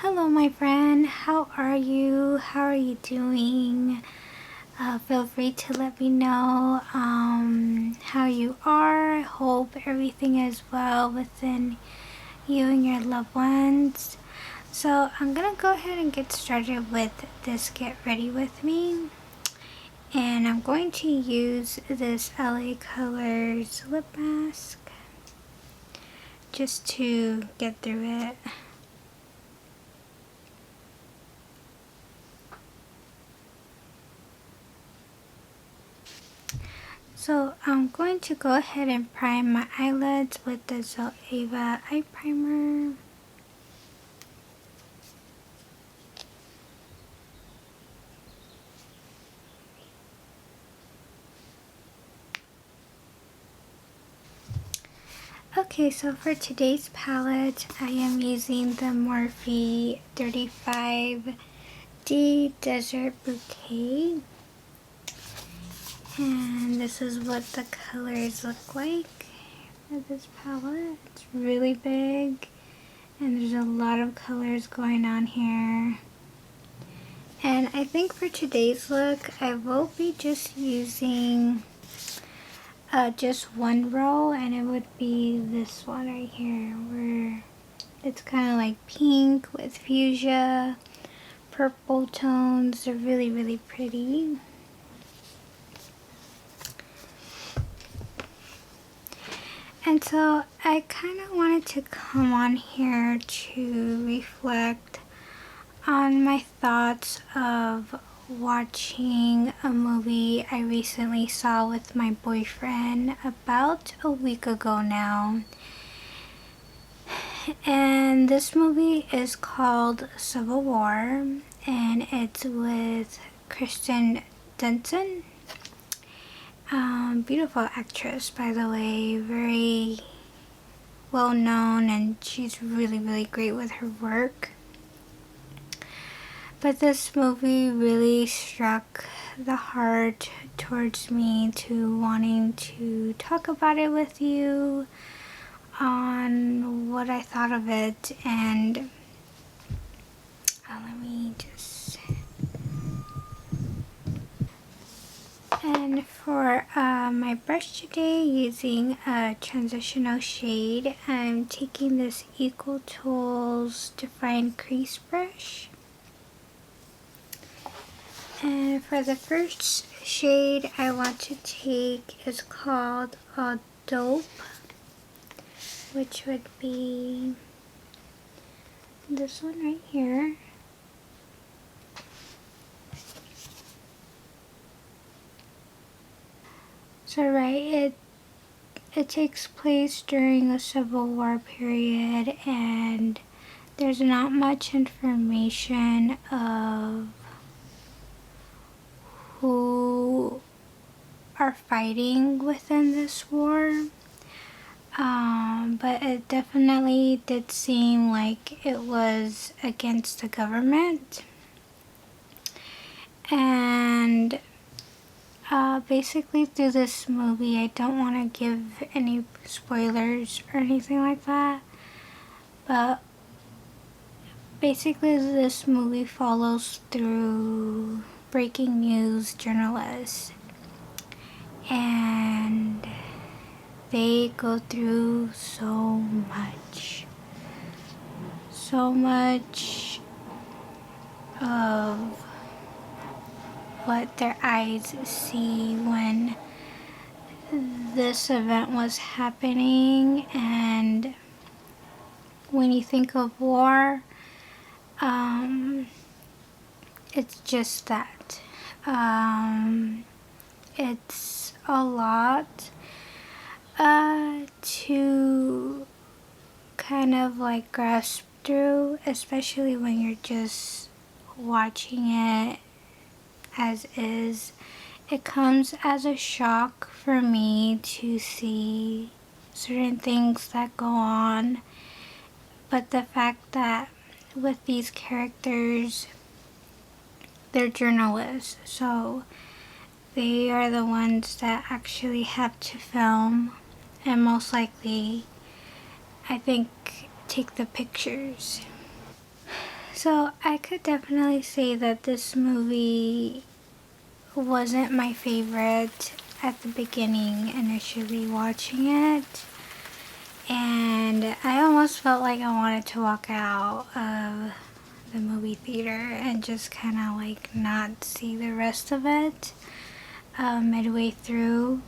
Hello my friend, how are you? How are you doing? Feel free to let me know how you are. I hope everything is well within you and your loved ones. So I'm gonna go ahead and get started with this Get Ready With Me. And I'm going to use this L.A Colors lip mask just to get through it. So I'm going to go ahead and prime my eyelids with the Zoeva eye primer. Okay, so for today's palette, I am using the Morphe 35D Desert Bouquet. And this is what the colors look like for this palette. It's really big and there's a lot of colors going on here. And I think for today's look, I will be just using just one row, and it would be this one right here where it's kind of like pink with fuchsia, purple tones. They're really, really pretty. And so I kind of wanted to come on here to reflect on my thoughts of watching a movie I recently saw with my boyfriend about a week ago now. And this movie is called Civil War, and it's with Kristen Dunst. Beautiful actress, by the way, very well known, and she's really, really great with her work. But this movie really struck the heart towards me to wanting to talk about it with you on what I thought of it. And let me just... And for my brush today, using a transitional shade, I'm taking this Equal Tools Define Crease Brush. And for the first shade I want to take is called Dope, which would be this one right here. So right, it takes place during the Civil War period, and there's not much information of who are fighting within this war, but it definitely did seem like it was against the government. And basically through this movie, I don't want to give any spoilers or anything like that, but basically this movie follows through breaking news journalists, and they go through so much of what their eyes see when this event was happening. And when you think of war, it's just that. It's a lot to kind of like grasp through, especially when you're just watching it as is. It comes as a shock for me to see certain things that go on, but the fact that with these characters, they're journalists, so they are the ones that actually have to film and most likely, I think, take the pictures. So I could definitely say that this movie wasn't my favorite at the beginning initially watching it. And I almost felt like I wanted to walk out of the movie theater and just kind of like not see the rest of it midway through.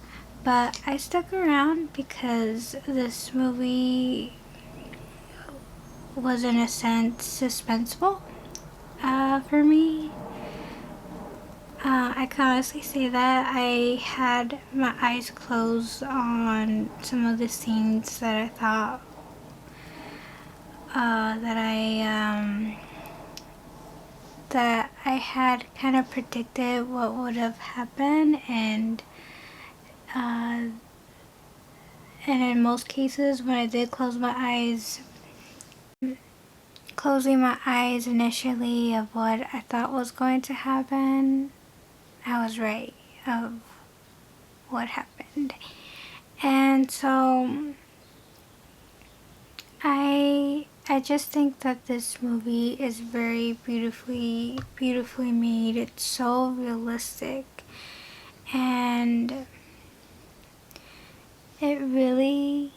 But I stuck around because this movie was in a sense suspenseful for me. I can honestly say that I had my eyes closed on some of the scenes that I thought that I had kind of predicted what would have happened, and in most cases when I did close my eyes, closing my eyes initially of what I thought was going to happen, I was right of what happened. And so I just think that this movie is very beautifully made. It's so realistic, and it really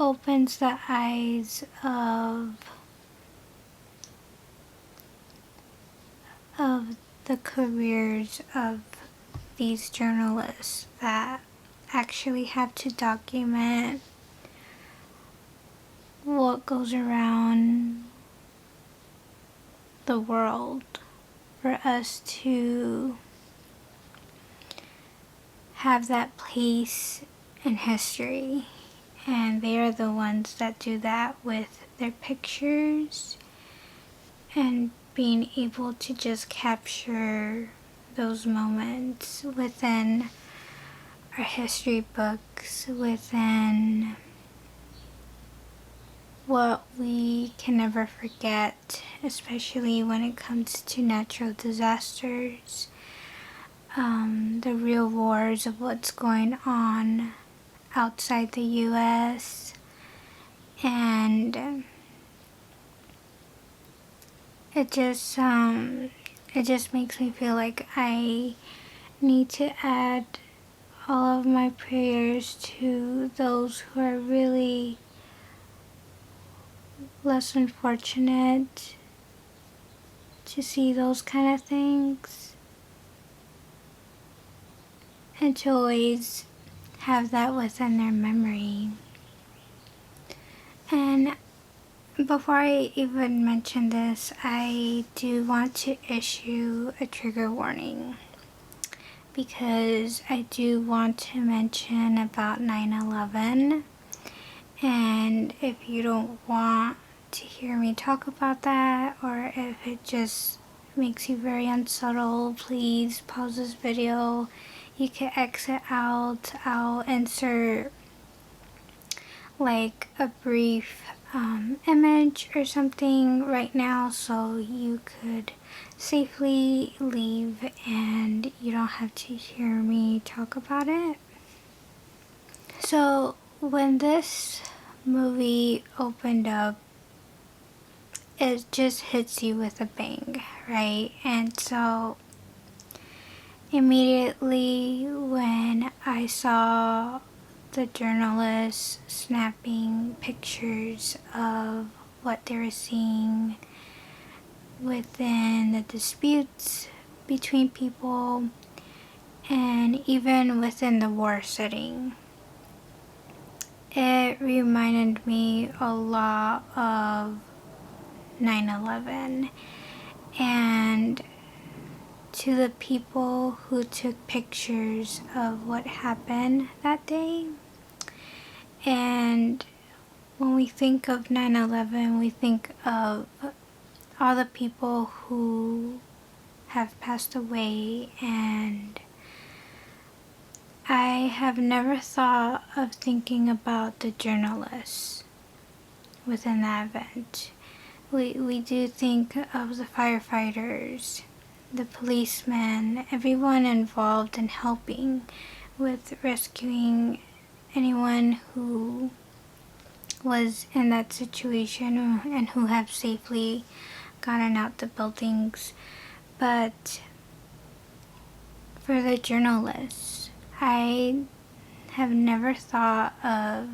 opens the eyes of the careers of these journalists that actually have to document what goes around the world for us to have that place in history. And they are the ones that do that with their pictures and being able to just capture those moments within our history books, within what we can never forget, especially when it comes to natural disasters, the real wars of what's going on outside the US, and it just makes me feel like I need to add all of my prayers to those who are really less unfortunate to see those kind of things, and to always have that within their memory. And before I even mention this, I do want to issue a trigger warning, because I do want to mention about 9/11, and if you don't want to hear me talk about that, or if it just makes you very unsettled, please pause this video. You can exit out. I'll insert like a brief image or something right now, so you could safely leave and you don't have to hear me talk about it. So when this movie opened up, it just hits you with a bang, right? And so immediately when I saw the journalists snapping pictures of what they were seeing within the disputes between people, and even within the war setting, it reminded me a lot of 9/11. And to the people who took pictures of what happened that day, and when we think of 9/11, we think of all the people who have passed away, and I have never thought of thinking about the journalists within that event. We do think of the firefighters, the policemen, everyone involved in helping with rescuing anyone who was in that situation and who have safely gotten out the buildings. But for the journalists, I have never thought of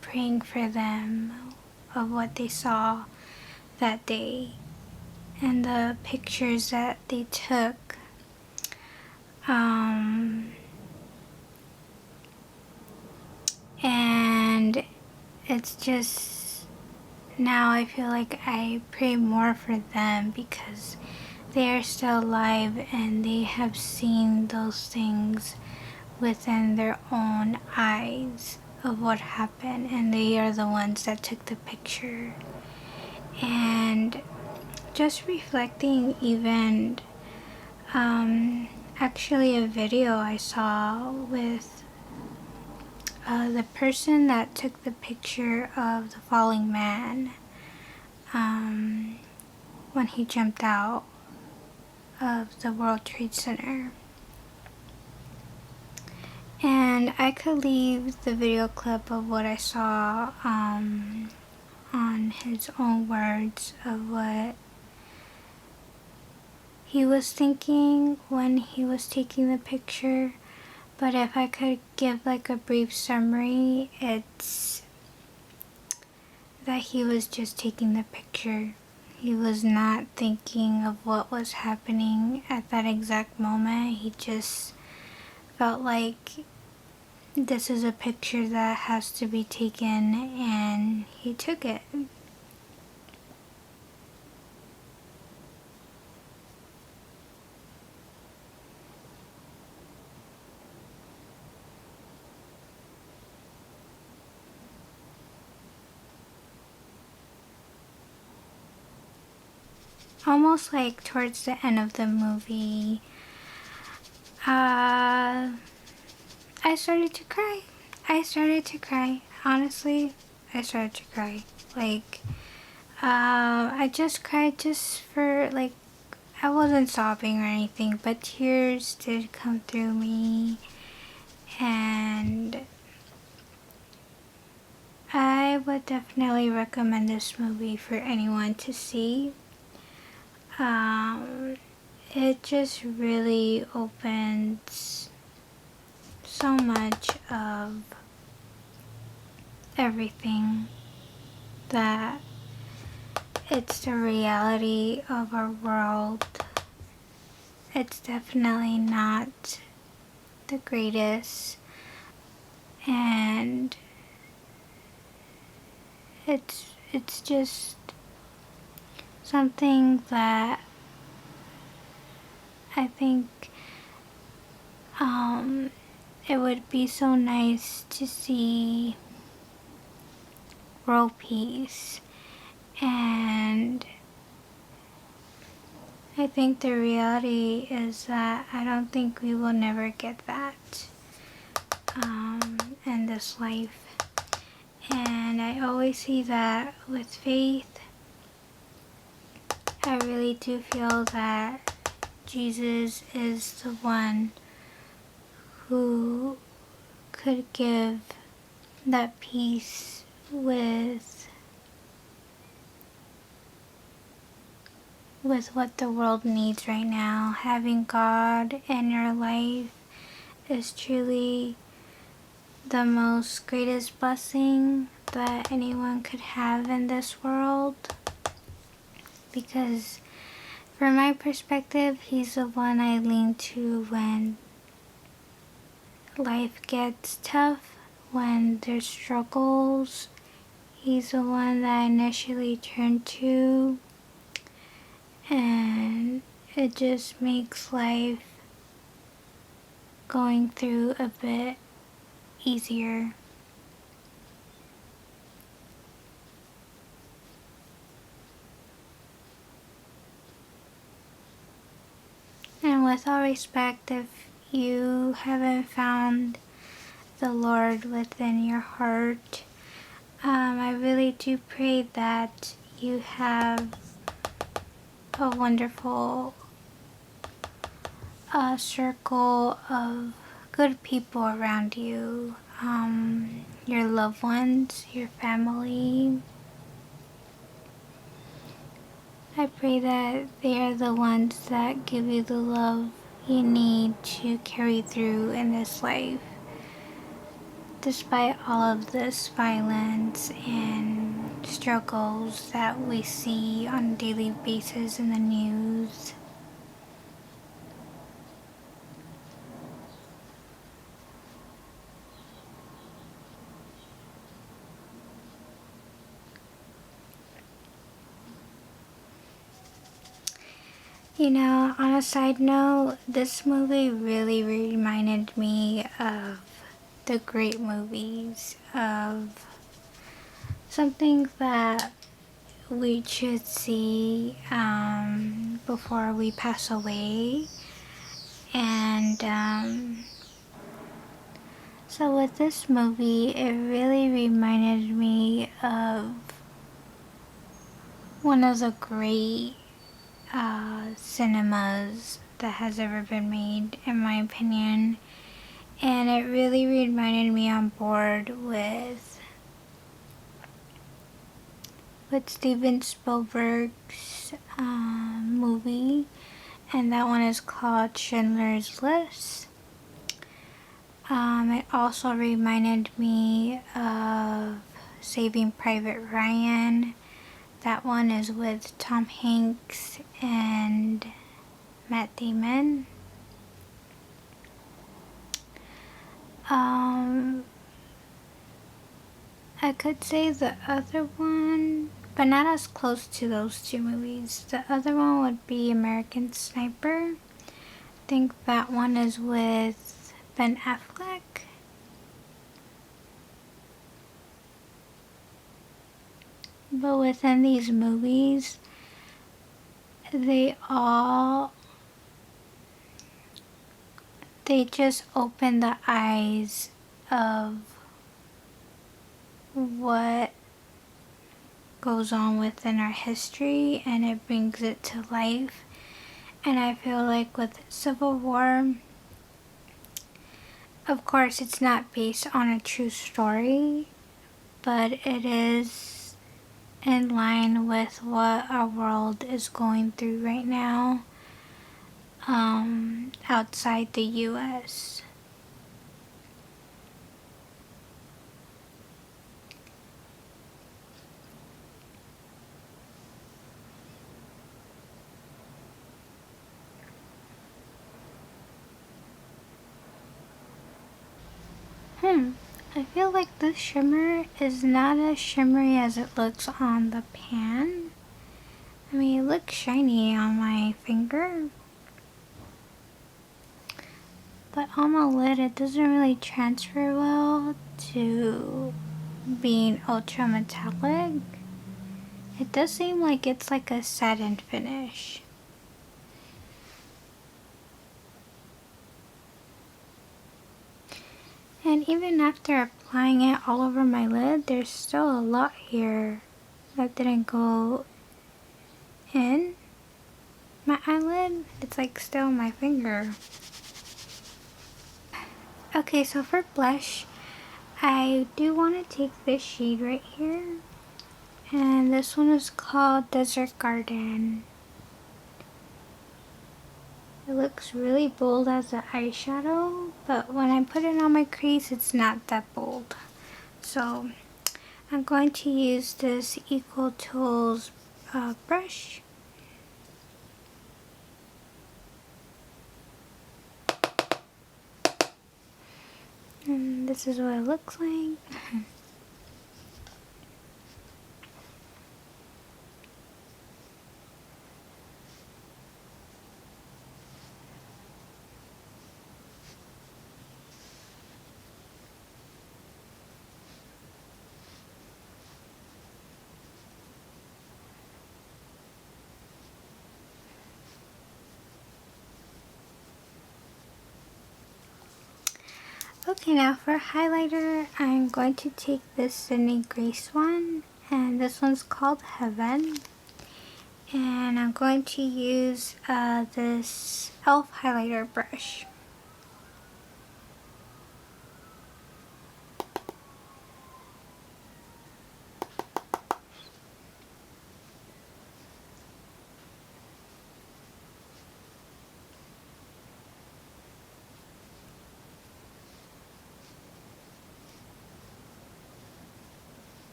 praying for them, of what they saw that day and the pictures that they took. And it's just, now I feel like I pray more for them because they are still alive and they have seen those things within their own eyes of what happened, and they are the ones that took the picture. And just reflecting, even actually a video I saw with the person that took the picture of the falling man when he jumped out of the World Trade Center. And I could leave the video clip of what I saw on his own words of what he was thinking when he was taking the picture. But if I could give like a brief summary, it's that he was just taking the picture. He was not thinking of what was happening at that exact moment. He just felt like this is a picture that has to be taken, and he took it. Almost like towards the end of the movie, I started to cry. Honestly, I started to cry. Like, I just cried just for, like, I wasn't sobbing or anything, but tears did come through me. And I would definitely recommend this movie for anyone to see. It just really opens so much of everything, that it's the reality of our world. It's definitely not the greatest, and it's just something that I think it would be so nice to see world peace. And I think the reality is that I don't think we will never get that in this life. And I always see that with faith. I really do feel that Jesus is the one who could give that peace with what the world needs right now. Having God in your life is truly the most greatest blessing that anyone could have in this world, because from my perspective, he's the one I lean to when life gets tough, when there's struggles. He's the one that I initially turn to, and it just makes life going through a bit easier. And with all respect, if you haven't found the Lord within your heart, I really do pray that you have a wonderful circle of good people around you. your loved ones, your family. I pray that they are the ones that give you the love you need to carry through in this life, despite all of this violence and struggles that we see on a daily basis in the news. You know, on a side note, this movie really reminded me of the great movies, of something that we should see before we pass away. And so with this movie, it really reminded me of one of the great cinemas that has ever been made, in my opinion. And it really reminded me on board with Steven Spielberg's movie, and that one is called Schindler's List. It also reminded me of Saving Private Ryan. That one is with Tom Hanks and Matt Damon. I could say the other one, but not as close to those two movies. The other one would be American Sniper. I think that one is with Ben Affleck. But within these movies, they just open the eyes of what goes on within our history, and it brings it to life. And I feel like with Civil War, of course it's not based on a true story, but it is in line with what our world is going through right now outside the US. I feel like this shimmer is not as shimmery as it looks on the pan. I mean, it looks shiny on my finger, but on the lid it doesn't really transfer well to being ultra metallic. It does seem like it's like a satin finish. And even after applying it all over my lid, there's still a lot here that didn't go in my eyelid. It's like still my finger. Okay, so for blush, I do want to take this shade right here. And this one is called Desert Garden. It looks really bold as an eyeshadow, but when I put it on my crease, it's not that bold. So I'm going to use this Equal Tools brush. And this is what it looks like. Okay, now for highlighter, I'm going to take this Sydney Grace one, and this one's called Heaven. And I'm going to use this e.l.f. highlighter brush.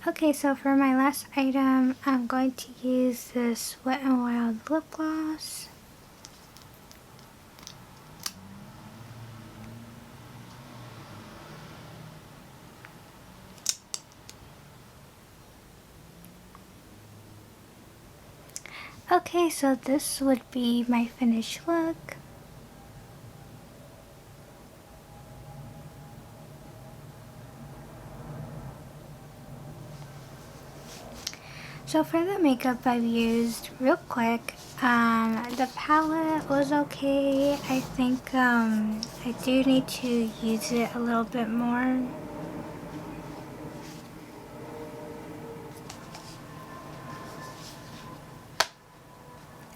Okay, so for my last item, I'm going to use this Wet n Wild lip gloss. Okay, so this would be my finished look. So for the makeup I've used, real quick, the palette was okay. I think I do need to use it a little bit more.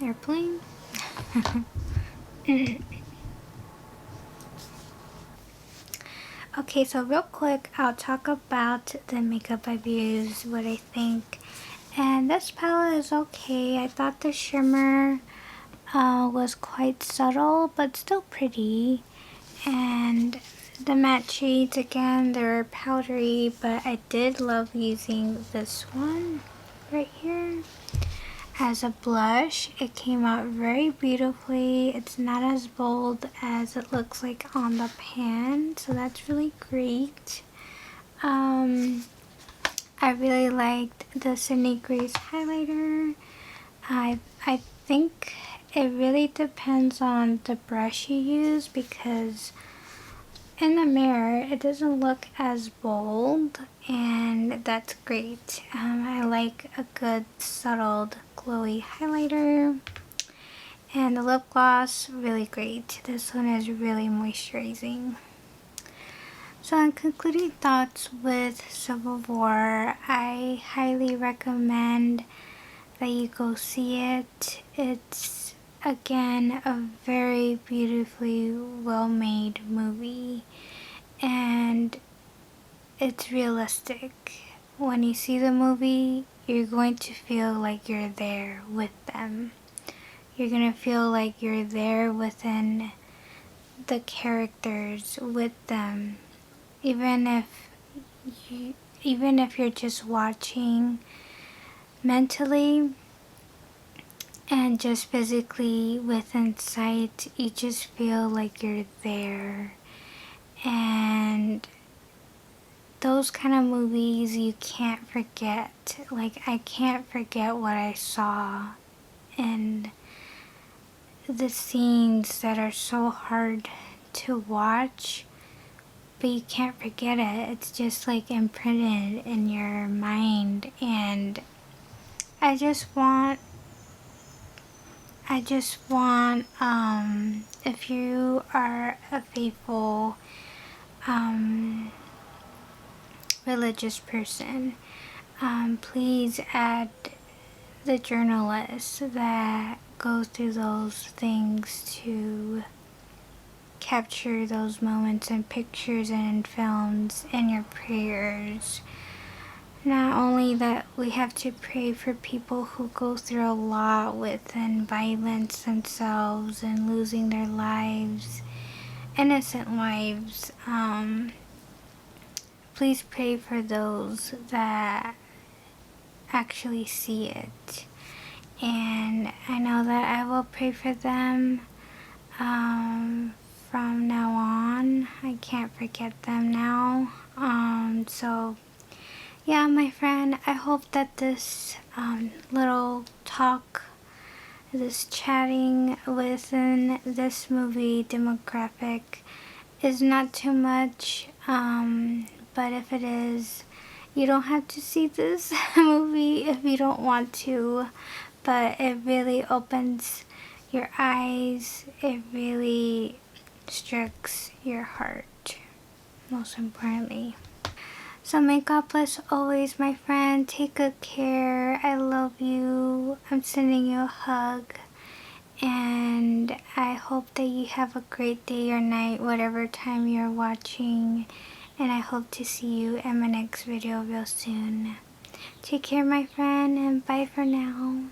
Airplane. Okay, so real quick, I'll talk about the makeup I've used, what I think. And this palette is okay. I thought the shimmer was quite subtle, but still pretty. And the matte shades, again, they're powdery, but I did love using this one right here as a blush. It came out very beautifully. It's not as bold as it looks like on the pan, so that's really great. I really liked the Sydney Grace highlighter. I think it really depends on the brush you use, because in the mirror it doesn't look as bold, and that's great. I like a good subtle glowy highlighter. And the lip gloss, really great. This one is really moisturizing. So in concluding thoughts with Civil War, I highly recommend that you go see it. It's, again, a very beautifully well-made movie, and it's realistic. When you see the movie, you're going to feel like you're there with them. You're gonna feel like you're there within the characters with them, even if you're just watching mentally and just physically within sight. You just feel like you're there. And those kind of movies you can't forget. Like, I can't forget what I saw in the scenes that are so hard to watch, but you can't forget it. It's just like imprinted in your mind. And I just want if you are a faithful religious person, please add the journalists that go through those things to capture those moments in pictures and in films in your prayers. Not only that, we have to pray for people who go through a lot within violence themselves and losing their lives, innocent lives. Please pray for those that actually see it. And I know that I will pray for them from now on. I can't forget them now. So yeah, my friend, I hope that this little talk, this chatting within this movie demographic is not too much, but if it is, you don't have to see this movie if you don't want to, but it really opens your eyes. It really strikes your heart, most importantly. So may God bless always, my friend. Take good care. I love you. I'm sending you a hug. And I hope that you have a great day or night, whatever time you're watching. And I hope to see you in my next video real soon. Take care, my friend, and bye for now.